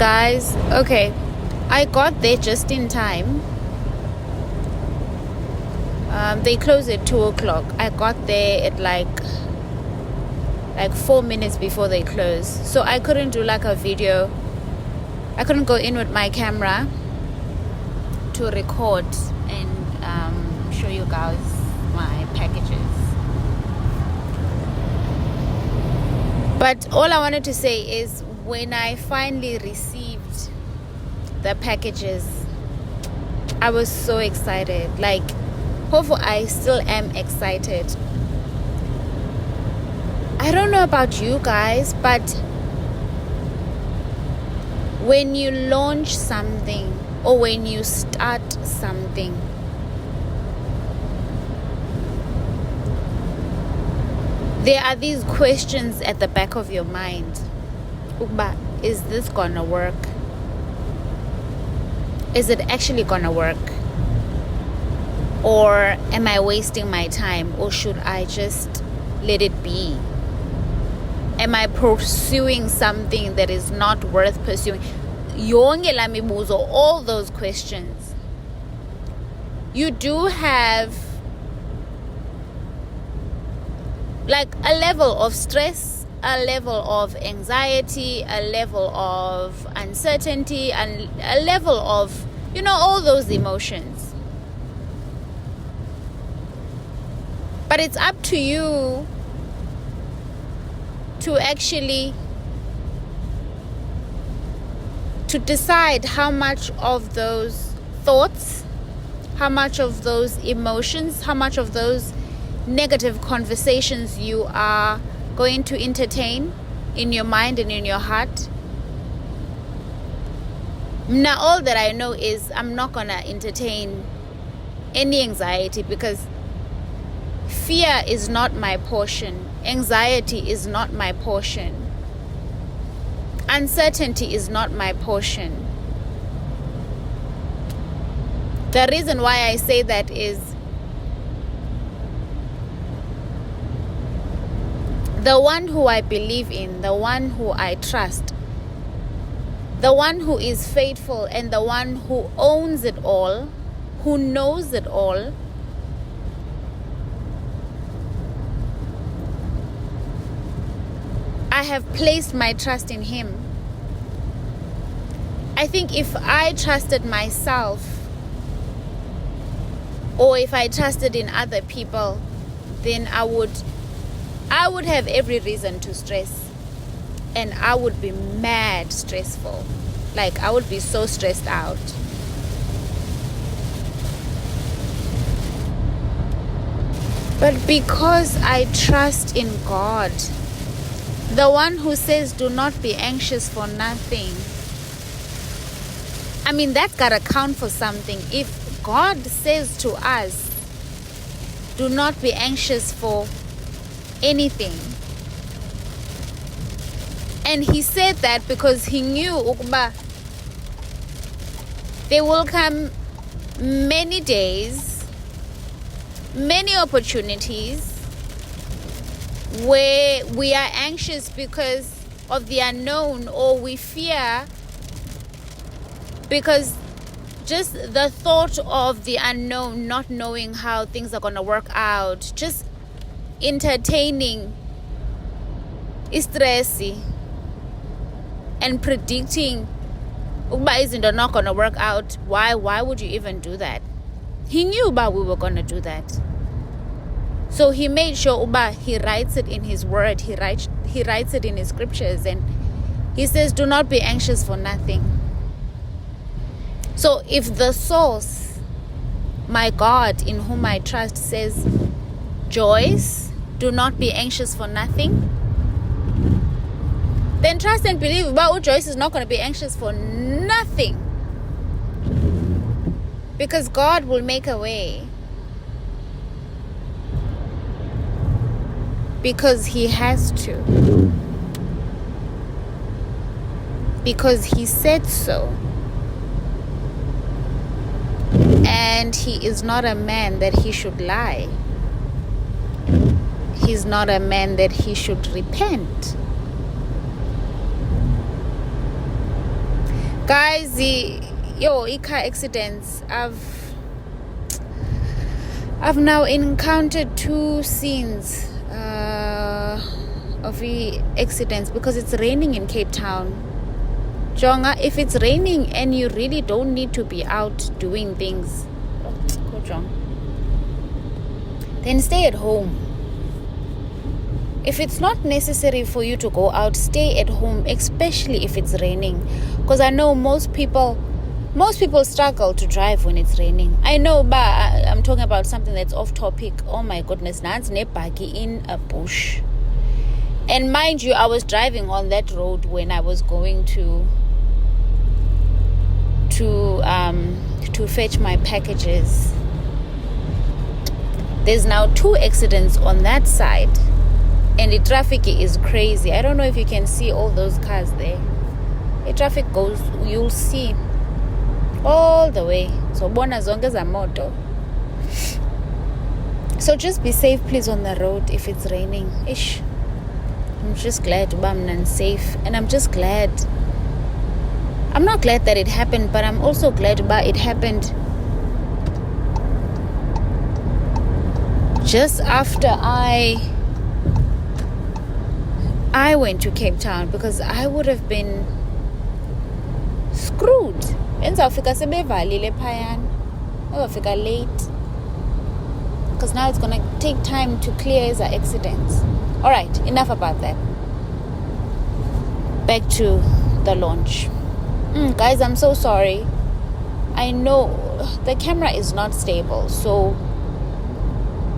Guys, okay, I got there just in time. They close at 2 o'clock. I got there at like 4 minutes before they close, so I couldn't do like a video. I couldn't go in with my camera to record and show you guys my packages. But all I wanted to say is, when I finally received the packages, I was so excited. Like, hopefully I still am excited. I don't know about you guys, but when you launch something or when you start something, there are these questions at the back of your mind. Uba, is this gonna work? Is it actually gonna work? Or am I wasting my time? Or should I just let it be? Am I pursuing something that is not worth pursuing? Yonke la mibuzo, all those questions. You do have like a level of stress, a level of anxiety, a level of uncertainty, and a level of, all those emotions. But it's up to you to actually to decide how much of those thoughts, how much of those emotions, how much of those negative conversations you are going to entertain in your mind and in your heart. Now, all that I know is I'm not gonna entertain any anxiety, because fear is not my portion. Anxiety is not my portion. Uncertainty is not my portion. The reason why I say that is, the one who I believe in, the one who I trust, the one who is faithful, and the one who owns it all, who knows it all, I have placed my trust in him. I think if I trusted myself, or if I trusted in other people, then I would have every reason to stress, and I would be mad stressful. Like, I would be so stressed out. But because I trust in God, the one who says do not be anxious for nothing, I mean, that's gotta count for something. If God says to us, do not be anxious for anything, and he said that because he knew ukuba there will come many days, many opportunities where we are anxious because of the unknown, or we fear because just the thought of the unknown, not knowing how things are going to work out, just entertaining stress and predicting isn't not going to work out. Why would you even do that? He knew we were going to do that, so he made sure he writes it in his word, he writes it in his scriptures, and he says do not be anxious for nothing. So if the source, my God in whom I trust, says, Joyce, do not be anxious for nothing, then trust and believe about Joyce is not going to be anxious for nothing, because God will make a way, because he has to, because he said so. And he is not a man that he should lie. He's not a man that he should repent. Guys, car accidents. I've now encountered 2 scenes of accidents because it's raining in Cape Town. Jonga, if it's raining and you really don't need to be out doing things, then stay at home. If it's not necessary for you to go out, stay at home, especially if it's raining. Because I know most people struggle to drive when it's raining. I know, but I'm talking about something that's off topic. Oh my goodness, Nan's nebagi in a bush. And mind you, I was driving on that road when I was going to fetch my packages. There's now 2 accidents on that side. And the traffic is crazy. I don't know if you can see all those cars there. The traffic goes, you'll see, all the way. So bona zonke za moto. So just be safe, please, on the road if it's raining. Ish. I'm just glad I'm safe. And I'm just glad. I'm not glad that it happened, but I'm also glad about it happened just after I went to Cape Town, because I would have been screwed. Enzawufika sebevalile phayana. Uzofika late. Because now it's going to take time to clear the accidents. Alright, enough about that. Back to the launch. Guys, I'm so sorry. I know the camera is not stable, so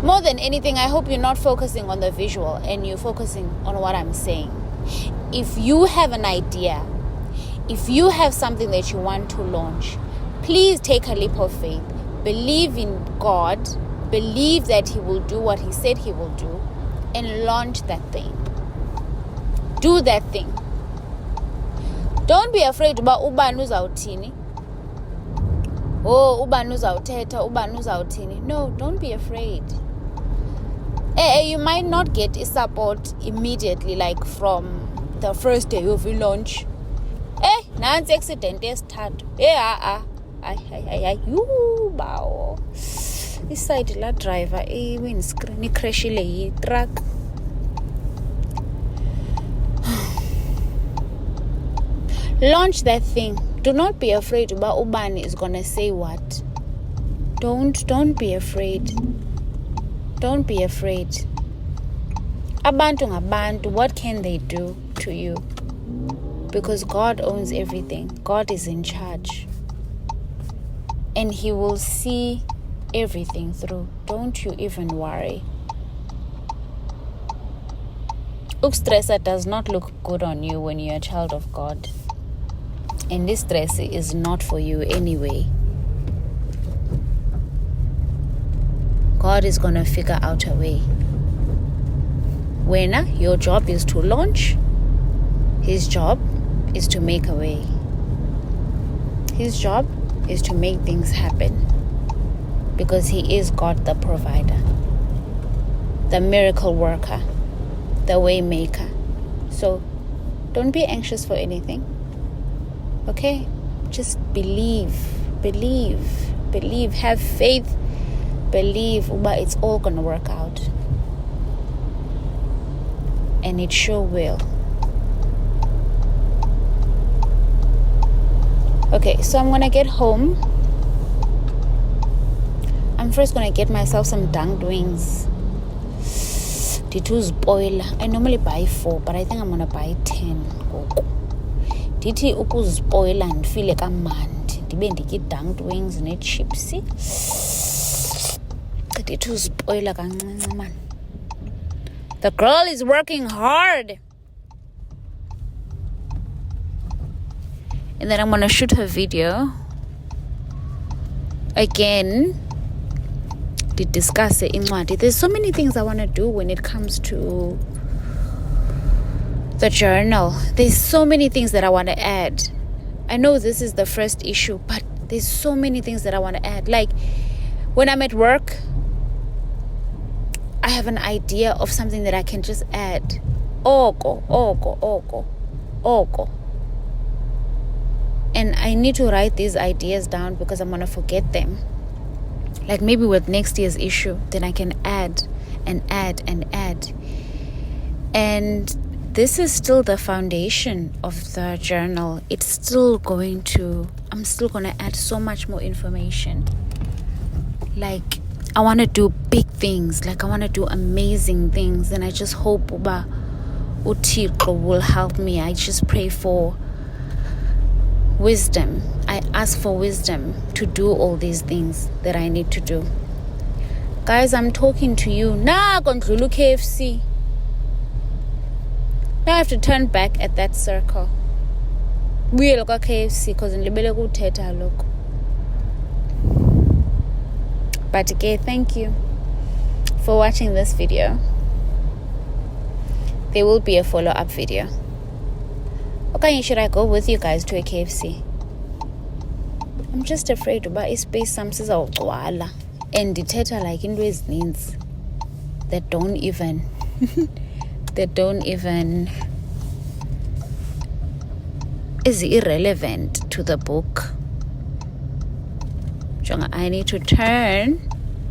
more than anything, I hope you're not focusing on the visual and you're focusing on what I'm saying. If you have an idea, if you have something that you want to launch, please take a leap of faith. Believe in God. Believe that He will do what He said He will do, and launch that thing. Do that thing. Don't be afraid about ubani uzawuthini. Oh, ubani uzawuthetha, ubani uzawuthini. No, don't be afraid. You might not get support immediately, like from the first day of your launch. Nansi accident esithathu. You bawo. Iside la driver windscreen crashile yi truck. Launch that thing. Do not be afraid about ubani is gonna say what. Don't be afraid. Don't be afraid. Abantu ngabantu, what can they do to you? Because God owns everything. God is in charge. And He will see everything through. Don't you even worry. Ukstressa does not look good on you when you're a child of God. And this stress is not for you anyway. God is going to figure out a way. When your job is to launch, His job is to make a way. His job is to make things happen. Because He is God the provider, the miracle worker, the way maker. So don't be anxious for anything. Okay? Just believe, have faith. Believe, but it's all gonna work out. And it sure will. Okay, so I'm gonna get home. I'm first gonna get myself some dunked wings. Ditu's boiler. I normally buy 4, but I think I'm gonna buy 10. Diti ukuzboiler and feel like I'm mad. Dibe ndiki dunked wings ne chipsy. The girl is working hard. And then I'm gonna shoot her video again to discuss it in Incwadi. There's so many things I want to do when it comes to the journal. There's so many things that I want to add. I know this is the first issue, but there's so many things that I want to add. Like when I'm at work, I have an idea of something that I can just add. And And I need to write these ideas down because I'm going to forget them. Like maybe with next year's issue, then I can add and add and add. And this is still the foundation of the journal. I'm still going to add so much more information. Like, I want to do big things. Like, I want to do amazing things. And I just hope Uba Uthixo will help me. I just pray for wisdom. I ask for wisdom to do all these things that I need to do. Guys, I'm talking to you. Now KFC. Now I have to turn back at that circle. We look at KFC because in Libele go teta look. But okay, thank you for watching this video. There will be a follow-up video. Okay, should I go with you guys to a KFC? I'm just afraid about space some says and the teta like in ways needs that don't even is irrelevant to the book. I need to turn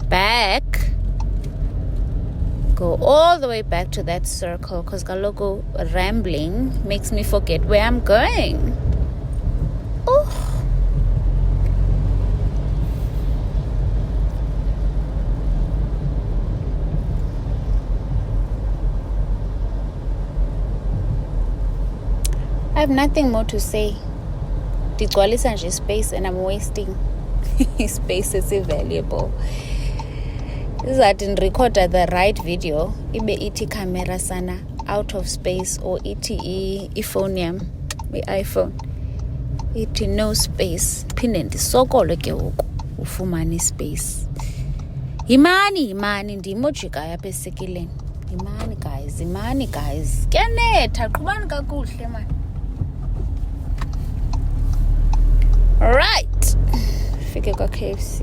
back, go all the way back to that circle because Galoko rambling makes me forget where I'm going. Oh. I have nothing more to say. Digcwalisa nje space and I'm wasting. Space is invaluable. This is I didn't record the right video. Ibe iti camera sana out of space or iti iPhone iPhone. Iti no space. Pinendi sokolo ke huko ufumani space. Imani ndimojika yapha esekileni. Imani guys. Kenetha qhubani kakuhle man. Right. Fike kwa KFC.